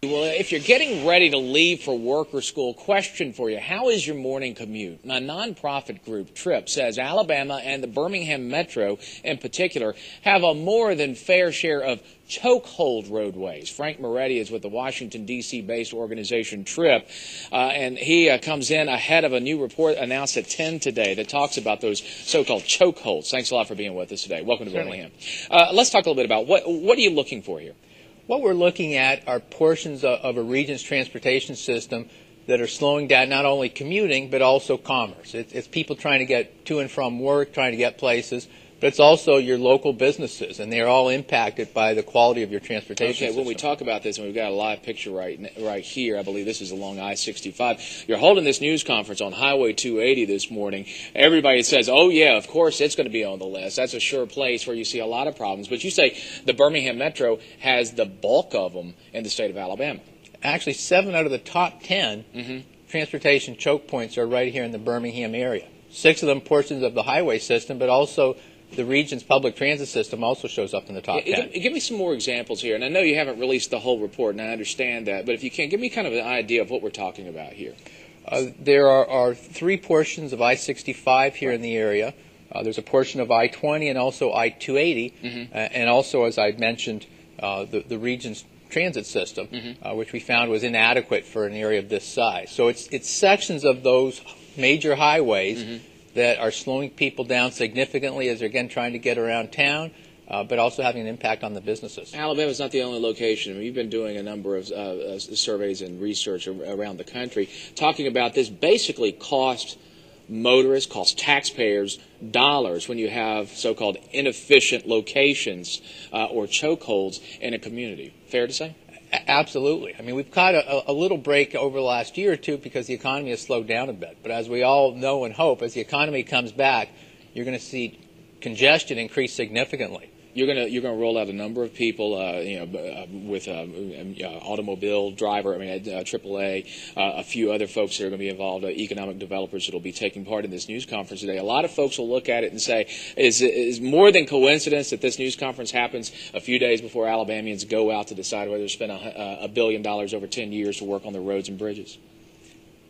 Well, if you're getting ready to leave for work or school, question for you: how is your morning commute? My nonprofit group, TRIP, says Alabama and the Birmingham Metro in particular have a more than fair share of chokehold roadways. Frank Moretti is with the Washington, D.C. based organization TRIP, and he comes in ahead of a new report announced at 10 today that talks about those so-called chokeholds. Thanks a lot for being with us today. Welcome to Birmingham. Let's talk a little bit about what are you looking for here? What we're looking at are portions of a region's transportation system that are slowing down not only commuting, but also commerce. It's people trying to get to and from work, trying to get places, but it's also your local businesses, and they're all impacted by the quality of your transportation system. When we talk about this, and we've got a live picture right here, I believe this is along I-65. You're holding this news conference on Highway 280 this morning. Everybody says, oh, yeah, of course it's going to be on the list. That's a sure place where you see a lot of problems. But you say the Birmingham Metro has the bulk of them in the state of Alabama. Actually, 7 out of the top 10 transportation choke points are right here in the Birmingham area. 6 of them portions of the highway system, but also the region's public transit system also shows up in the top 10. Give me some more examples here. And I know you haven't released the whole report, and I understand that. But if you can, give me kind of an idea of what we're talking about here. There are 3 portions of I-65 here in the area. There's a portion of I-20 and also I-280. And also, as I mentioned, the region's transit system, which we found was inadequate for an area of this size. So it's sections of those major highways that are slowing people down significantly as they're, again, trying to get around town, but also having an impact on the businesses. Alabama's not the only location. I mean, you've been doing a number of surveys and research around the country talking about this basically costs motorists, costs taxpayers dollars when you have so-called inefficient locations or chokeholds in a community. Fair to say? Absolutely. I mean, we've caught a little break over the last year or two because the economy has slowed down a bit. But as we all know and hope, as the economy comes back, you're going to see congestion increase significantly. You're going to roll out a number of people, with automobile driver, AAA, a few other folks that are going to be involved, economic developers that will be taking part in this news conference today. A lot of folks will look at it and say, is more than coincidence that this news conference happens a few days before Alabamians go out to decide whether to spend $1 billion over 10 years to work on their roads and bridges?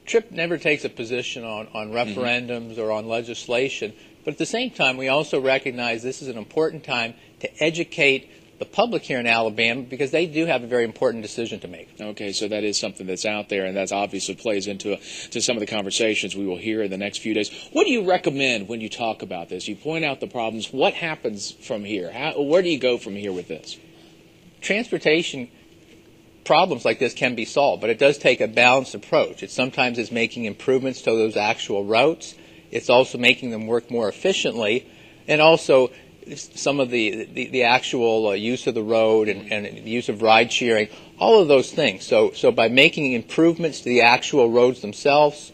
TRIP never takes a position on referendums or on legislation, but at the same time, we also recognize this is an important time to educate the public here in Alabama because they do have a very important decision to make. Okay, so that is something that's out there, and that obviously plays into some of the conversations we will hear in the next few days. What do you recommend when you talk about this? You point out the problems. What happens from here? Where do you go from here with this? Transportation problems like this can be solved, but it does take a balanced approach. It sometimes is making improvements to those actual routes. It's also making them work more efficiently, and also some of the actual use of the road and the use of ride sharing, all of those things. So by making improvements to the actual roads themselves,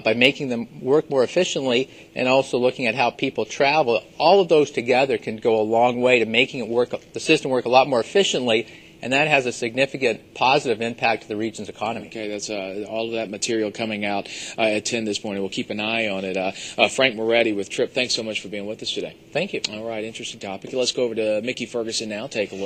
by making them work more efficiently, and also looking at how people travel, all of those together can go a long way to making it work, the system work a lot more efficiently. And that has a significant positive impact to the region's economy. Okay, that's all of that material coming out at 10 this morning. We'll keep an eye on it. Frank Moretti with TRIP, thanks so much for being with us today. Thank you. All right, interesting topic. Let's go over to Mickey Ferguson now. Take a look.